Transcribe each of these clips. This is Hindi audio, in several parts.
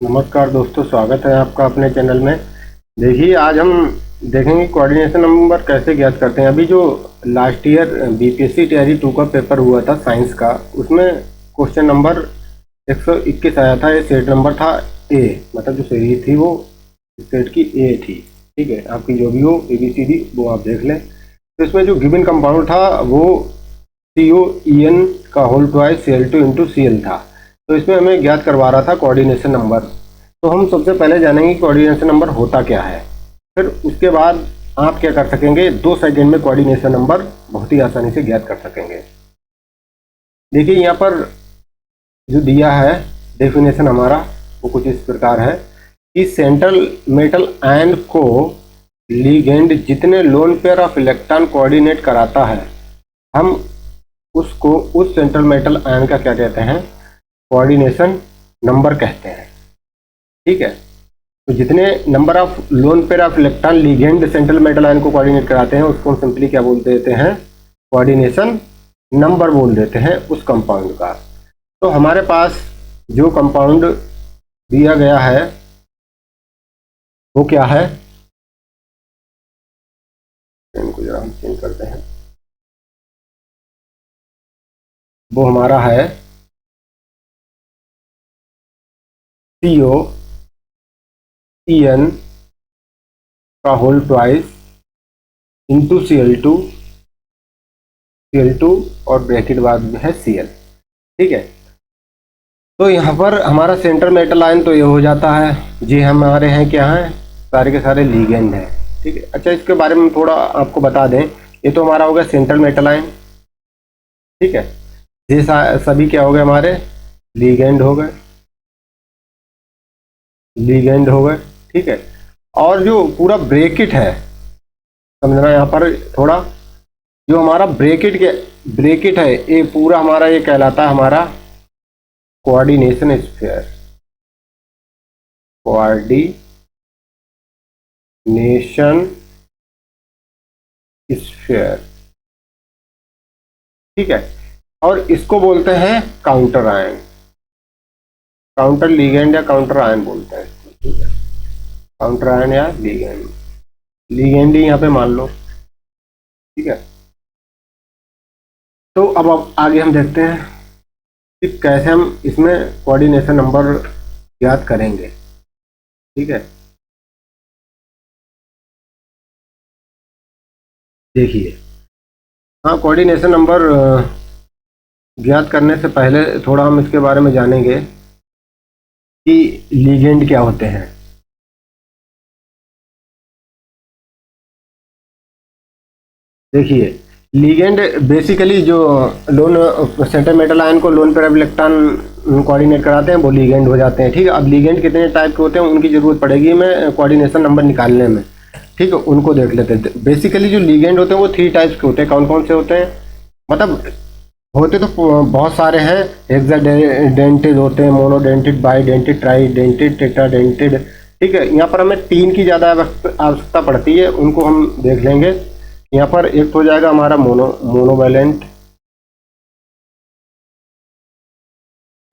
नमस्कार दोस्तों, स्वागत है आपका अपने चैनल में। देखिए, आज हम देखेंगे कोऑर्डिनेशन नंबर कैसे ज्ञात करते हैं। अभी जो लास्ट ईयर बीपीएससी टीआरई 2 का पेपर हुआ था साइंस का, उसमें क्वेश्चन नंबर 121 आया था। ये सेट नंबर था ए, मतलब जो सीरीज थी वो सेट की ए थी। ठीक है, आपकी जो भी हो ABCD वो आप देख लें। तो इसमें जो गिवन कंपाउंड था वो COEN का whole twice Cl2 into Cl था। तो इसमें हमें ज्ञात करवा रहा था कोऑर्डिनेशन नंबर। तो हम सबसे पहले जानेंगे कोऑर्डिनेशन नंबर होता क्या है, फिर उसके बाद आप क्या कर सकेंगे, 2 सेकंड में कोऑर्डिनेशन नंबर बहुत ही आसानी से ज्ञात कर सकेंगे। देखिए, यहाँ पर जो दिया है डेफिनेशन हमारा वो कुछ इस प्रकार है कि सेंट्रल मेटल आयन को लिगेंड जितने lone pair of electron coordinate कराता है, हम उसको उस सेंट्रल मेटल आयन का क्या कहते हैं, कोऑर्डिनेशन नंबर कहते हैं। ठीक है, तो जितने number of lone pair of electron ligand central metal ion को कोऑर्डिनेट कराते हैं उसको हम सिंपली क्या बोल देते हैं, कोऑर्डिनेशन नंबर बोल देते हैं उस कंपाउंड का। तो हमारे पास जो कंपाउंड दिया गया है वो क्या है, इनको जरा हम चेंज करते हैं। वो हमारा है COEN का होल ट्वाइस इंटू Cl2 और ब्रैकेट बाद में है Cl। ठीक है, तो यहाँ पर हमारा सेंट्रल मेटल आयन तो ये हो जाता है, जी हमारे हैं क्या हैं, सारे के सारे लीगेंड हैं। ठीक है, अच्छा इसके बारे में थोड़ा आपको बता दें, ये तो हमारा हो गया सेंट्रल मेटल आयन। ठीक है, ये सभी क्या हो गए, हमारे लीगेंड हो गए, लीगेंड हो गए। ठीक है, और जो पूरा ब्रेकेट है, समझना यहाँ पर थोड़ा, जो हमारा ब्रेकेट है ये पूरा हमारा ये कहलाता है हमारा कोऑर्डिनेशन स्फीयर। Coordination sphere. ठीक है, और इसको बोलते हैं काउंटर आयन, काउंटर लीगेंड या काउंटर आयन बोलते हैं इसको। ठीक है, काउंटर आयन या लीगेंड, लीगेंड ही यहाँ पे मान लो। ठीक है, तो अब आगे हम देखते हैं कि कैसे हम इसमें कोऑर्डिनेशन नंबर ज्ञात करेंगे। ठीक है, देखिए, हाँ, कोऑर्डिनेशन नंबर ज्ञात करने से पहले थोड़ा हम इसके बारे में जानेंगे कि लीगेंड क्या होते हैं। देखिए, लीगेंड बेसिकली जो लोन सेंट्रल मेटल आयन को lone pair of electron coordinate कराते हैं वो लीगेंड हो जाते हैं। ठीक है, अब लीगेंड कितने टाइप के होते हैं उनकी जरूरत पड़ेगी मैं कोऑर्डिनेशन नंबर निकालने में। ठीक है, उनको देख लेते हैं। बेसिकली जो लीगेंड होते हैं वो 3 टाइप्स के होते हैं। कौन कौन से होते हैं, मतलब होते तो बहुत सारे हैं। हेक्साडेंटेड होते हैं, मोनोडेंटेड, बाईडेंटेड, ट्राईडेंटेड, टेट्राडेंटेड। ठीक है, यहाँ पर हमें 3 की ज़्यादा आवश्यकता पड़ती है, उनको हम देख लेंगे। यहाँ पर एक तो हो जाएगा हमारा मोनोवैलेंट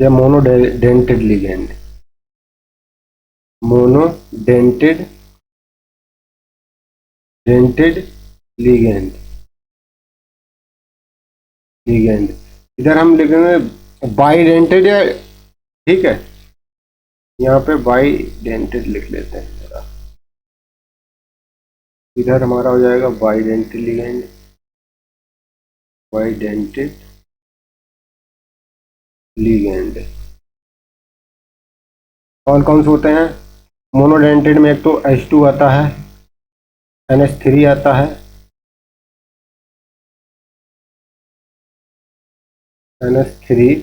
या monodentate ligand, monodentate dentate ligand, ligand. इधर हम लिखेंगे बाईडेंटेड या, ठीक है, यहाँ पे बाईडेंटेड लिख लेते हैं जरा। इधर हमारा हो जाएगा बाईडेंटेड लिगेंड, बाईडेंटेड लिगेंड। कौन कौन से होते हैं, मोनोडेंटेड में एक तो H2 आता है, NH3 आता है, NH3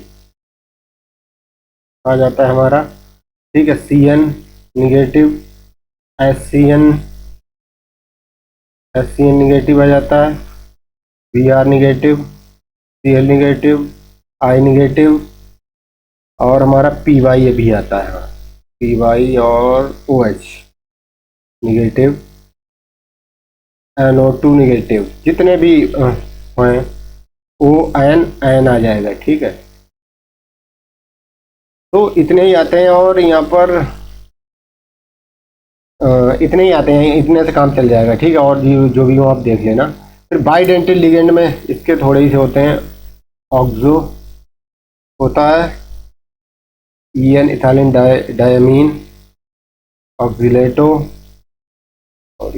आ जाता है हमारा। ठीक है, Cn negative, HCN, HCN negative आ जाता है, Br negative, Cl negative, I negative, और हमारा Py भी आता है, Py और OH निगेटिव, NO2 निगेटिव, जितने भी हैं ON आ जाएगा। ठीक है, तो इतने ही आते हैं और यहाँ पर इतने ही आते हैं, इतने से काम चल जाएगा, ठीक है। और जो भी हो आप देख लेना। फिर बाइडेंटिल लिगेंड में इसके थोड़े ही से होते हैं। ऑक्सो होता है, ईएन इथाइलिन डायमीन, ऑक्सीलेटो, और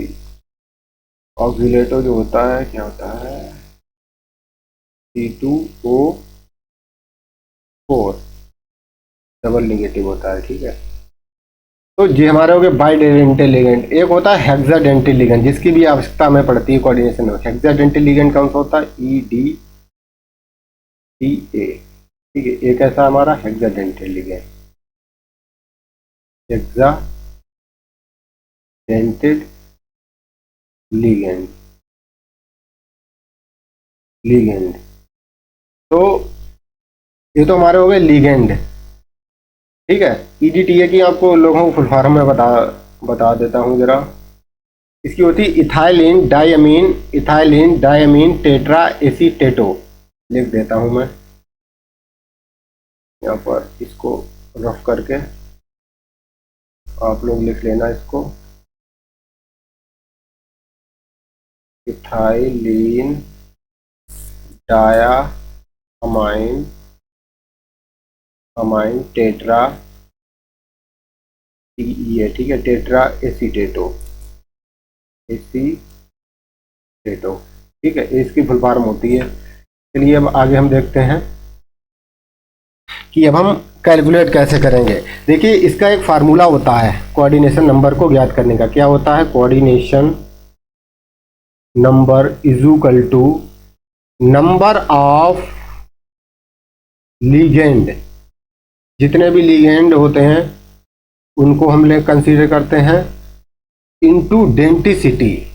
ऑक्सीलेटो जो होता है क्या होता है, C2O4 डबल नेगेटिव होता है, ठीक है। तो ये हमारे हो गए बाइडेंटिल लिगेंड। एक होता है हेक्साडेंटिल लिगेंड, जिसकी भी आवश्यकता हमें पड़ती है कोऑर्डिनेशन में। हेक्साडेंटिल लिगेंड कौन सा होता है, EDTA, ठीक है। एक ऐसा हमारा हेक्साडेंटिल लिगेंड, हेक्साडेंटिल लिगेंड, तो ये तो हमारे हो गए लिगेंड, ठीक है। EDTA की आपको लोगों को फुल फॉर्म में बता देता हूँ जरा। इसकी होती है इथाइलिन डायमीन टेट्रा एसीटेटो। लिख देता हूँ मैं यहाँ पर, इसको रफ करके आप लोग लिख लेना इसको। इथाइलिन डायामाइन टेट्रा TEA, ठीक है, टेट्रा एसीटेटो, ठीक है। इसकी फुल फॉर्म होती है। चलिए अब आगे हम देखते हैं कि अब हम कैलकुलेट कैसे करेंगे। देखिए इसका एक फार्मूला होता है कोऑर्डिनेशन नंबर को ज्ञात करने का। क्या होता है, coordination number is equal to number of ligand. जितने भी लीजेंड होते हैं उनको हम ले कंसीडर करते हैं इनटू डेंटिसिटी।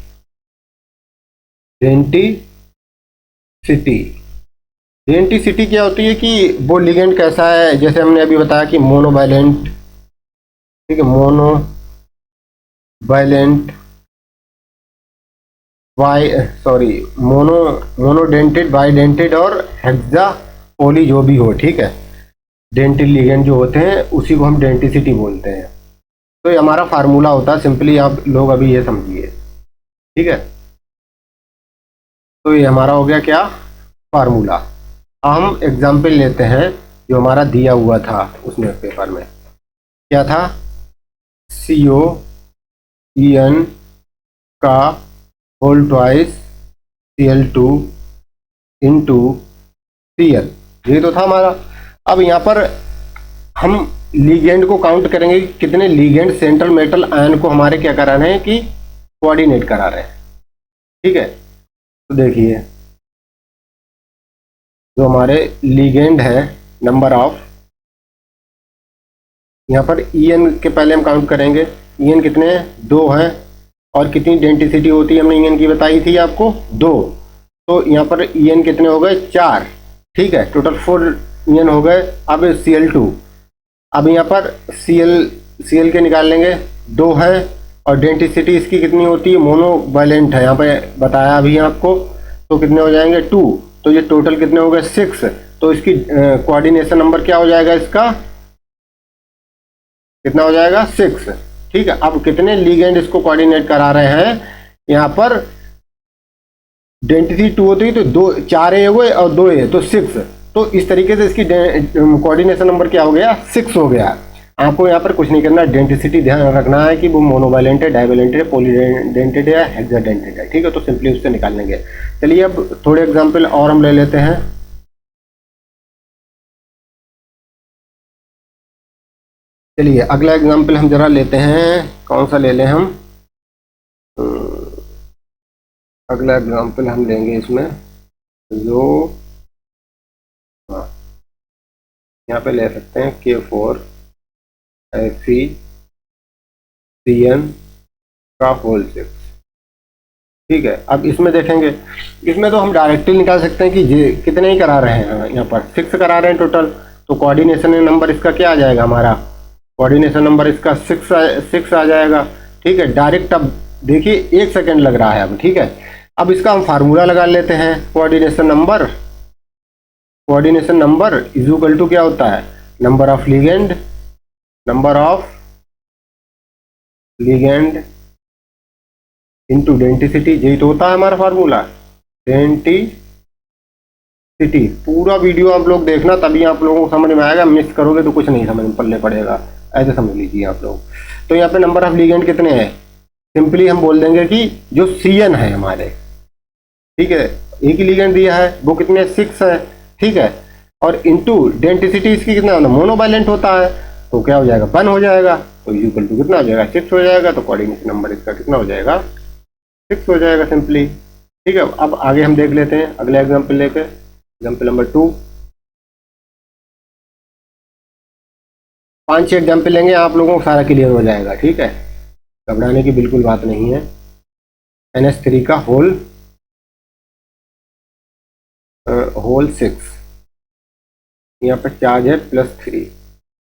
डेंटिसिटी क्या होती है कि वो लिगेंड कैसा है। जैसे हमने अभी बताया कि मोनोवैलेंट, ठीक है, मोनोडेंटेड, बाइडेंटेड और हेक्सा पोली जो भी हो, ठीक है। डेंटिल लिगेंड जो होते हैं उसी को हम डेंटिसिटी बोलते हैं। तो ये हमारा फार्मूला होता है, सिंपली आप लोग अभी ये समझिए, ठीक है। तो ये हमारा हो गया क्या, फार्मूला। हम एग्जाम्पल लेते हैं जो हमारा दिया हुआ था उस न्यूज़ पेपर में। क्या था, COEN का whole twice Cl2 into Cl, ये तो था हमारा। अब यहाँ पर हम लीगेंड को काउंट करेंगे कि कितने लीगेंड सेंट्रल मेटल आयन को हमारे क्या करा रहे हैं कि कोऑर्डिनेट करा रहे हैं, ठीक है। तो देखिए जो हमारे लीगेंड है, नंबर ऑफ, यहाँ पर EN के पहले हम काउंट करेंगे। EN कितने हैं, 2 हैं। और कितनी डेंटिसिटी होती है हमने EN की बताई थी आपको, 2। तो यहाँ पर EN कितने हो गए, 4, ठीक है। टोटल 4 EN हो गए। अब Cl2, अब यहाँ पर Cl के निकाल लेंगे, 2 है। और डेंटिसिटी इसकी कितनी होती है, मोनोवैलेंट है, यहाँ पे बताया अभी आपको। तो कितने हो जाएंगे, 2। तो ये टोटल कितने हो गए, 6। तो इसकी कोऑर्डिनेशन नंबर क्या हो जाएगा, इसका कितना हो जाएगा, 6, ठीक है। अब कितने लीगेंड इसको कोऑर्डिनेट करा रहे हैं, यहाँ पर डेंटिसिटी 2 होती है तो 2, 4 ए हुए और 2 ए, तो 6। तो इस तरीके से इसकी कोऑर्डिनेशन नंबर क्या हो गया, 6 हो गया। आपको यहाँ पर कुछ नहीं करना, डेंटिसिटी ध्यान रखना है कि वो मोनोवैलेंट है, डाइवैलेंट है, पॉलीडेंटेड है, हेक्साडेंटेड है, ठीक है। तो सिंपली उससे निकाल लेंगे। चलिए अब थोड़े एग्जाम्पल और हम ले लेते हैं। चलिए अगला एग्जाम्पल हम जरा लेते हैं, कौन सा ले लें हम, अगला एग्जाम्पल हम लेंगे इसमें जो, हाँ यहाँ पे ले सकते हैं K4 FeCN का होल 6, ठीक है। अब इसमें देखेंगे, इसमें तो हम डायरेक्टली निकाल सकते हैं कि कितने ही करा रहे हैं, यहाँ पर 6 करा रहे हैं टोटल। तो कोऑर्डिनेशन नंबर इसका क्या आ जाएगा, हमारा कोऑर्डिनेशन नंबर इसका 6 आ जाएगा, ठीक है। डायरेक्ट अब देखिए 1 सेकेंड लग रहा है अब, ठीक है। अब इसका हम फार्मूला लगा लेते हैं। Coordination number is equal to क्या होता है, number of ligand, number of ligand into denticity, यही तो होता है हमारा फार्मूला, डेंटिसिटी। पूरा वीडियो आप लोग देखना, तभी आप लोगों को समझ में आएगा, मिस करोगे तो कुछ नहीं समझ में पल्ले पड़ेगा, ऐसे समझ लीजिए आप लोग। तो यहाँ पे नंबर ऑफ लिगेंड कितने हैं, सिंपली हम बोल देंगे कि जो CN है हमारे, ठीक है, एक ही लिगेंड दिया है, वो कितने 6 है, ठीक है, और इंटू डेंटिसिटी इसकी कितना होना, मोनोवैलेंट होता है, तो क्या हो जाएगा 1 हो जाएगा, तो इक्वल टू कितना हो जाएगा 6 हो जाएगा, तो कोऑर्डिनेशन नंबर इसका कितना हो जाएगा 6 हो जाएगा सिंपली। ठीक है, अब आगे हम देख लेते हैं अगला एग्जाम्पल लेके, एग्जाम्पल नंबर 2। 5-6 एग्जाम्पल लेंगे, आप लोगों को सारा क्लियर हो जाएगा, ठीक है, घबराने की बिल्कुल बात नहीं है। NH3 का होल 6, यहाँ पर चार्ज है +3,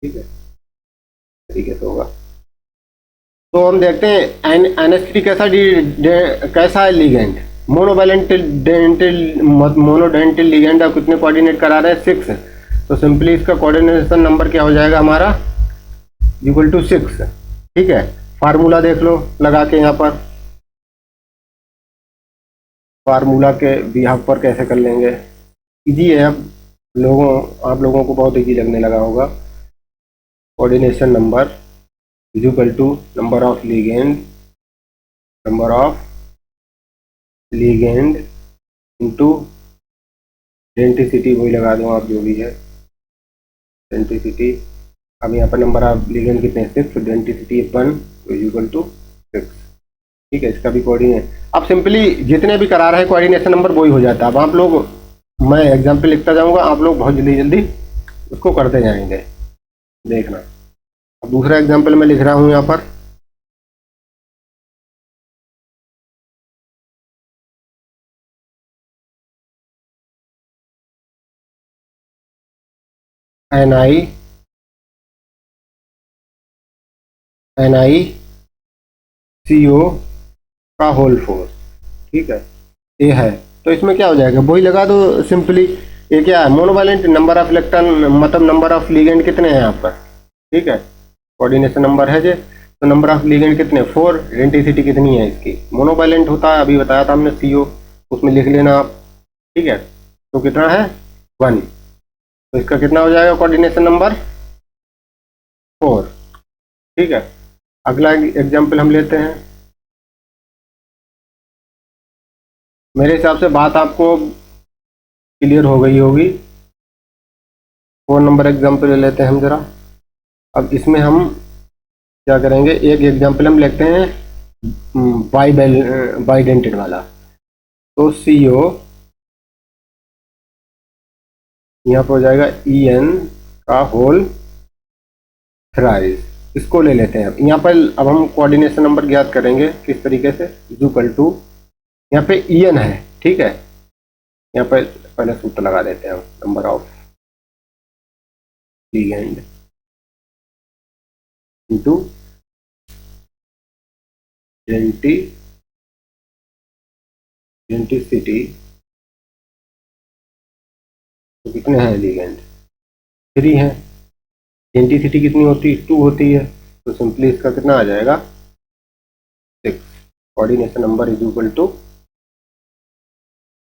ठीक है, तरीके से होगा। तो हम देखते हैं NH3 कैसा है लिगेंड, मोनोडेंटल लिगेंड, आप कितने कोऑर्डिनेट करा रहे हैं 6, तो सिंपली इसका कोऑर्डिनेशन नंबर क्या हो जाएगा हमारा इक्वल टू 6, ठीक है। फार्मूला देख लो लगा के, यहाँ पर फार्मूला के बिहाफ पर कैसे कर लेंगे, इजी है, अब आप लोगों को बहुत इजी लगने लगा होगा। Coordination number is equal to number of ligand into denticity, वही लगा दो आप जो भी है डेंटिसिटी। अब यहाँ पर नंबर ऑफ लिगेंड कितने 6, डेंटिसिटी 1, तो इज इक्वल टू 6, ठीक है। इसका भी कोऑर्डिनेट अब सिंपली जितने भी करा रहे हैं कोऑर्डिनेशन नंबर वही हो जाता है। अब आप लोग, मैं एग्जाम्पल लिखता जाऊंगा, आप लोग बहुत जल्दी जल्दी उसको करते जाएंगे, देखना। अब दूसरा एग्जाम्पल मैं लिख रहा हूं यहाँ पर, NiCO का होल 4, ठीक है, ये है। तो इसमें क्या हो जाएगा, वही लगा दो सिंपली। ये क्या है, मोनोवैलेंट, नंबर ऑफ इलेक्ट्रॉन मतलब नंबर ऑफ लिगेंड कितने हैं यहाँ पर, ठीक है, कोऑर्डिनेशन नंबर है जे, तो नंबर ऑफ लिगेंड कितने 4, डेंटिसिटी कितनी है इसकी, मोनोवैलेंट होता है, अभी बताया था हमने CO, उसमें लिख लेना आप, ठीक है। तो कितना है 1, तो इसका कितना हो जाएगा कोऑर्डिनेशन नंबर 4, ठीक है। अगला एग्जाम्पल हम लेते हैं। मेरे हिसाब से बात आपको क्लियर हो गई होगी। 4 नंबर एग्जाम्पल ले लेते हैं हम जरा। अब इसमें हम क्या करेंगे, एक एग्जाम्पल हम लेते हैं बाइडेंटेड वाला। तो CO यहाँ पर हो जाएगा EN का होल थ्राइस, इसको ले लेते हैं। अब यहाँ पर अब हम कोऑर्डिनेशन नंबर ज्ञात करेंगे किस तरीके से, इक्वल टू, यहाँ पे EN है, ठीक है, यहाँ पर पहले सूत्र लगा देते हैं हम, number of ligand into denticity, तो कितने हैं लिगेंड 3 हैं, डेंटिसिटी कितनी होती है 2 होती है, तो सिंपली इसका कितना आ जाएगा 6, coordination number is equal to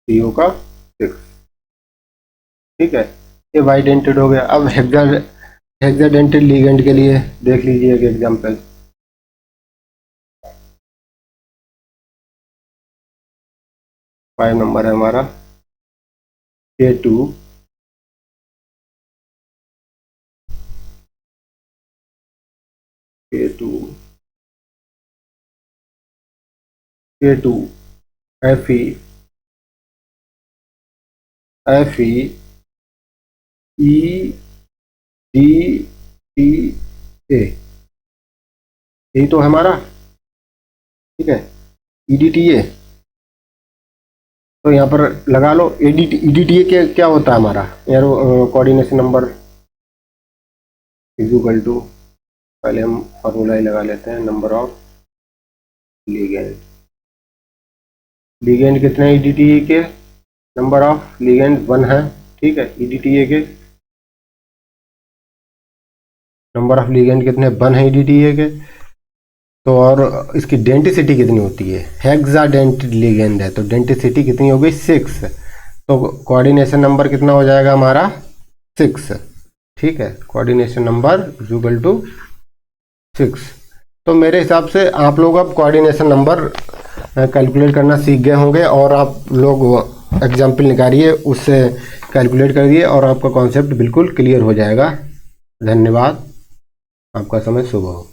CO का 6, ठीक है। ये बाइडेंटेड हो गया। अब हेक्साडेंटेड लिगेंड के लिए देख लीजिए एक एग्जांपल। फाइव नंबर है हमारा K2 FeEDTA, यही तो है हमारा, ठीक है, EDTA। तो यहाँ पर लगा लो EDTA के क्या होता है हमारा यार, coordination number is equal to, पहले हम फॉर्मूला ही लगा लेते हैं, नंबर ऑफ लिगेंड कितने हैं EDTA के, नंबर ऑफ लिगेंड 1 है, ठीक है, EDTA के नंबर ऑफ लिगेंड कितने, 1 है DTA के। तो और इसकी डेंटिसिटी कितनी होती है, हेक्साडेंटेड लिगेंड है तो डेंटिसिटी कितनी हो गई, 6। तो कोऑर्डिनेशन नंबर कितना हो जाएगा हमारा, 6। ठीक है, coordination number is equal to 6। तो मेरे हिसाब से आप लोग अब कोऑर्डिनेशन नंबर कैलकुलेट करना सीख गए होंगे और आप लोग एग्जाम्पल निकालिए, उससे कैलकुलेट करिए और आपका कॉन्सेप्ट बिल्कुल क्लियर हो जाएगा। धन्यवाद, आपका समय शुभ हो।